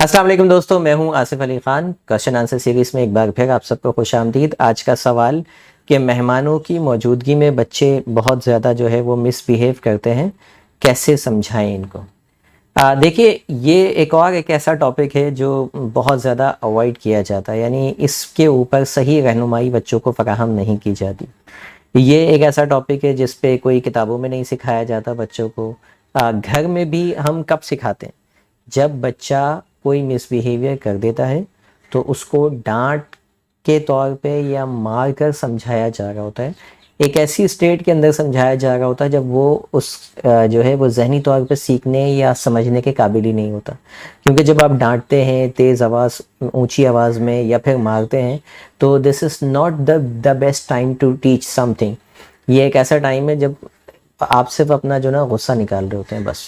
अस्सलाम वालेकुम दोस्तों, मैं हूं Asif Ali Khan. Question answer series में एक बार फिर आप सबको खुश आमदीद। आज का सवाल कि मेहमानों की मौजूदगी में बच्चे बहुत ज़्यादा जो है वो मिसबिहेव करते हैं, कैसे समझाएं इनको। देखिए, ये एक ऐसा टॉपिक है जो बहुत ज़्यादा अवॉइड किया जाता है, यानी इसके ऊपर सही रहनुमाई बच्चों को फराहम नहीं की जाती। ये एक ऐसा टॉपिक है जिस पे कोई किताबों में नहीं सिखाया जाता बच्चों को। घर में भी हम कब सिखाते हैं? जब बच्चा कोई मिसबिहेवियर कर देता है तो उसको डांट के तौर पे या मार कर समझाया जा रहा होता है। एक ऐसी स्टेट के अंदर समझाया जा रहा होता है जब वो उस जो है वो जहनी तौर पे सीखने या समझने के काबिल ही नहीं होता। क्योंकि जब आप डांटते हैं तेज़ आवाज़, ऊंची आवाज़ में या फिर मारते हैं, तो this is not the best time to teach something. ये एक ऐसा टाइम है जब आप सिर्फ अपना जो ना गुस्सा निकाल रहे होते हैं, बस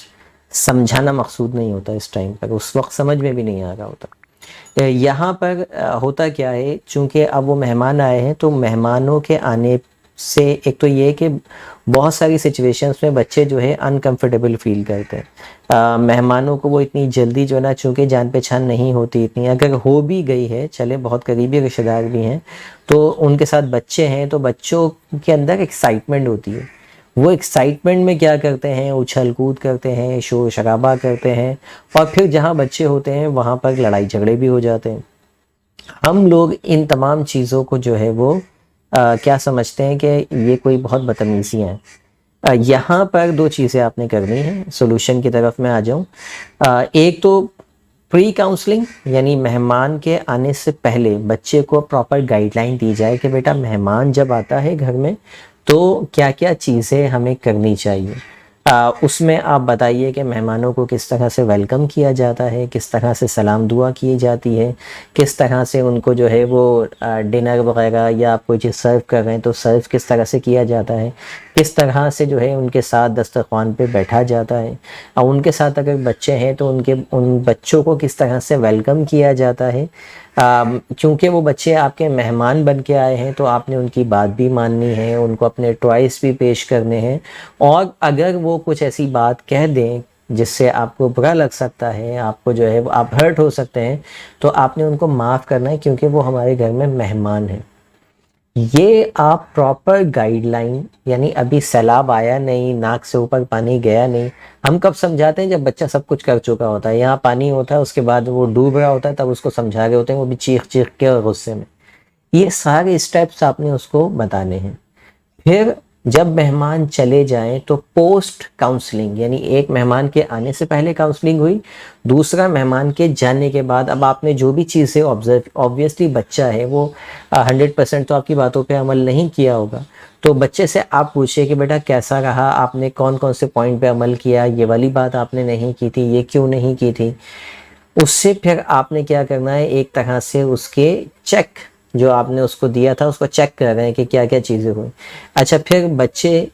समझाना मकसूद नहीं होता। इस टाइम पर उस वक्त समझ में भी नहीं आ रहा होता। यहाँ पर होता क्या है, चूँकि अब वो मेहमान आए हैं तो मेहमानों के आने से एक तो ये है कि बहुत सारी सिचुएशंस में बच्चे जो है अनकंफर्टेबल फील करते हैं। मेहमानों को वो इतनी जल्दी जो ना, चूँकि जान पहचान नहीं होती इतनी, अगर हो भी गई है, चले बहुत करीबी रिश्तेदार भी हैं, तो उनके साथ बच्चे हैं तो बच्चों के अंदर एक्साइटमेंट होती है। वो एक्साइटमेंट में क्या करते हैं, उछल कूद करते हैं, शोर शराबा करते हैं, और फिर जहाँ बच्चे होते हैं वहाँ पर लड़ाई झगड़े भी हो जाते हैं। हम लोग इन तमाम चीज़ों को जो है वो क्या समझते हैं कि ये कोई बहुत बदतमीज़ियाँ हैं। यहाँ पर दो चीज़ें आपने करनी है। सोल्यूशन की तरफ मैं आ जाऊँ। एक तो प्री काउंसलिंग, यानी मेहमान के आने से पहले बच्चे को प्रॉपर गाइडलाइन दी जाए कि बेटा मेहमान जब आता है घर में तो क्या क्या चीज़ें हमें करनी चाहिए। उसमें आप बताइए कि मेहमानों को किस तरह से वेलकम किया जाता है, किस तरह से सलाम दुआ की जाती है, किस तरह से उनको जो है वो डिनर वगैरह या आप कोई चीज़ सर्व कर रहे हैं तो सर्व किस तरह से किया जाता है, किस तरह से जो है उनके साथ दस्तरखान पे बैठा जाता है, और उनके साथ अगर बच्चे हैं तो उन बच्चों को किस तरह से वेलकम किया जाता है। क्योंकि वो बच्चे आपके मेहमान बन के आए हैं तो आपने उनकी बात भी माननी है, उनको अपने टॉयस भी पेश करने हैं, और अगर वो कुछ ऐसी बात कह दें जिससे आपको बुरा लग सकता है, आपको जो है वो आप हर्ट हो सकते हैं, तो आपने उनको माफ़ करना है, क्योंकि वो हमारे घर में मेहमान हैं। ये आप प्रॉपर गाइडलाइन, यानी अभी सैलाब आया नहीं, नाक से ऊपर पानी गया नहीं। हम कब समझाते हैं? जब बच्चा सब कुछ कर चुका होता है, यहाँ पानी होता है, उसके बाद वो डूब रहा होता है, तब उसको समझा रहे होते हैं, वो भी चीख चीख के और गुस्से में। ये सारे स्टेप्स आपने उसको बताने हैं। फिर जब मेहमान चले जाएं तो पोस्ट काउंसलिंग, यानी एक मेहमान के आने से पहले काउंसलिंग हुई, दूसरा मेहमान के जाने के बाद। अब आपने जो भी चीज़ें ऑब्जर्व, ऑब्वियसली बच्चा है वो 100% तो आपकी बातों पे अमल नहीं किया होगा, तो बच्चे से आप पूछिए कि बेटा कैसा रहा, आपने कौन कौन से पॉइंट पे अमल किया, ये वाली बात आपने नहीं की थी, ये क्यों नहीं की थी। उससे फिर आपने क्या करना है, एक तरह से उसके चेक जो आपने उसको दिया था उसको चेक कर रहे हैं कि क्या क्या चीज़ें हुई। अच्छा, फिर बच्चे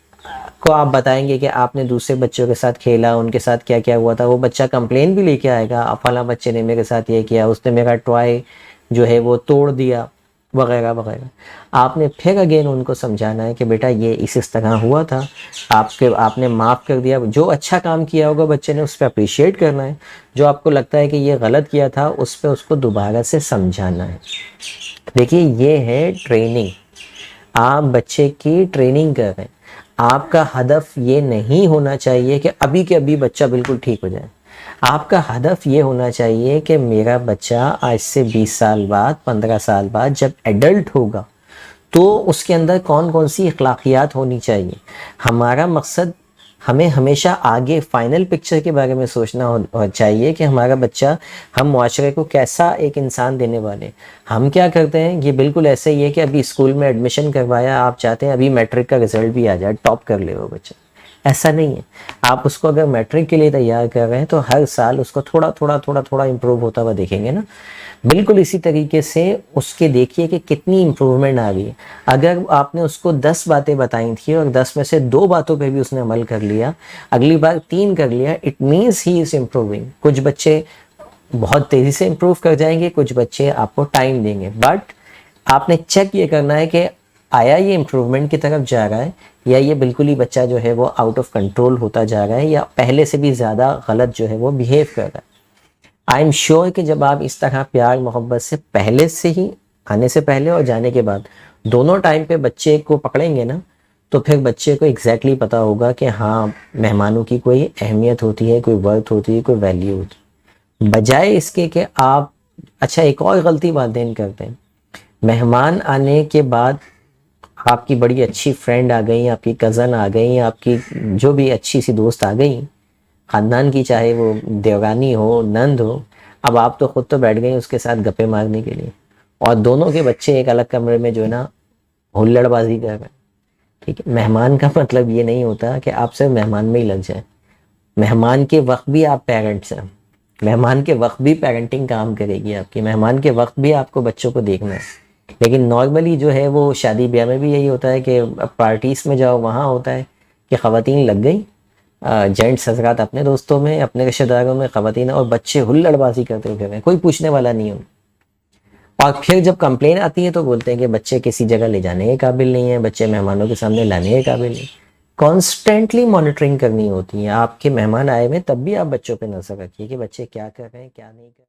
को आप बताएंगे कि आपने दूसरे बच्चों के साथ खेला, उनके साथ क्या क्या हुआ था। वो बच्चा कंप्लेन भी लेके आएगा, फला बच्चे ने मेरे साथ ये किया, उसने मेरा टॉय जो है वो तोड़ दिया, वगैरह वगैरह। आपने फिर अगेन उनको समझाना है कि बेटा ये इस तरह हुआ था, आपने माफ़ कर दिया। जो अच्छा काम किया होगा बच्चे ने उस पर अप्रिशिएट करना है, जो आपको लगता है कि ये गलत किया था उस पर उसको दोबारा से समझाना है। देखिए, ये है ट्रेनिंग। आप बच्चे की ट्रेनिंग कर रहे हैं। आपका हदफ ये नहीं होना चाहिए कि अभी के अभी बच्चा बिल्कुल ठीक हो जाए। आपका हदफ ये होना चाहिए कि मेरा बच्चा आज से 20 साल बाद, 15 साल बाद जब एडल्ट होगा तो उसके अंदर कौन कौन सी अखलाकियात होनी चाहिए। हमारा मकसद, हमें हमेशा आगे फाइनल पिक्चर के बारे में सोचना चाहिए कि हमारा बच्चा, हम मुआशरे को कैसा एक इंसान देने वाले। हम क्या करते हैं, ये बिल्कुल ऐसे ही है कि अभी स्कूल में एडमिशन करवाया, आप चाहते हैं अभी मैट्रिक का रिजल्ट भी आ जाए, टॉप कर ले वो बच्चा। ऐसा नहीं है। आप उसको अगर मैट्रिक के लिए तैयार कर रहे हैं तो हर साल उसको थोड़ा थोड़ा थोड़ा थोड़ा इम्प्रूव होता हुआ देखेंगे ना। बिल्कुल इसी तरीके से उसके देखिए कि कितनी इम्प्रूवमेंट आ गई है। अगर आपने उसको 10 बातें बताई थी और 10 में से 2 बातों पे भी उसने अमल कर लिया, अगली बार 3 कर लिया, it means he is improving. कुछ बच्चे बहुत तेज़ी से इम्प्रूव कर जाएंगे, कुछ बच्चे आपको टाइम देंगे, बट आपने चेक ये करना है कि आया ये इम्प्रूवमेंट की तरफ जा रहा है या ये बिल्कुल ही बच्चा जो है वो आउट ऑफ कंट्रोल होता जा रहा है या पहले से भी ज़्यादा गलत जो है वो बिहेव कर रहा है। آئی ایم شیور کہ جب آپ اس طرح پیار محبت سے پہلے سے ہی، آنے سے پہلے اور جانے کے بعد دونوں ٹائم پہ بچے کو پکڑیں گے نا، تو پھر بچے کو ایگزیکٹلی پتہ ہوگا کہ ہاں مہمانوں کی کوئی اہمیت ہوتی ہے، کوئی ورتھ ہوتی ہے، کوئی ویلیو ہوتی ہے، بجائے اس کے کہ آپ، اچھا ایک اور غلطی والدین کرتے ہیں، مہمان آنے کے بعد آپ کی بڑی اچھی فرینڈ آ گئی، آپ کی کزن آ گئی، آپ کی جو بھی اچھی سی دوست آ گئی خاندان کی، چاہے وہ دیورانی ہو، نند ہو، اب آپ تو خود تو بیٹھ گئی اس کے ساتھ گپے مارنے کے لیے، اور دونوں کے بچے ایک الگ کمرے میں جو ہے نا ہلڑ بازی کر رہے ہیں. ٹھیک ہے، مہمان کا مطلب یہ نہیں ہوتا کہ آپ صرف مہمان میں ہی لگ جائیں. مہمان کے وقت بھی آپ پیرنٹس ہیں، مہمان کے وقت بھی پیرنٹنگ کام کرے گی آپ کی، مہمان کے وقت بھی آپ کو بچوں کو دیکھنا ہے. لیکن نارملی جو ہے وہ شادی بیاہ میں بھی یہی ہوتا ہے کہ پارٹیز میں جاؤ وہاں ہوتا ہے کہ خواتین لگ گئی، جینٹس حضرات اپنے دوستوں میں، اپنے رشتہ داروں میں، خواتین اور بچے ہلڑ بازی کرتے ہوئے، کوئی پوچھنے والا نہیں ہو. اور پھر جب کمپلین آتی ہے تو بولتے ہیں کہ بچے کسی جگہ لے جانے کے قابل نہیں ہیں، بچے مہمانوں کے سامنے لانے کے قابل نہیں. کانسٹینٹلی مانیٹرنگ کرنی ہوتی ہے. آپ کے مہمان آئے ہوئے تب بھی آپ بچوں پہ نظر رکھیے کہ بچے کیا کر رہے ہیں، کیا نہیں کر رہے ہیں.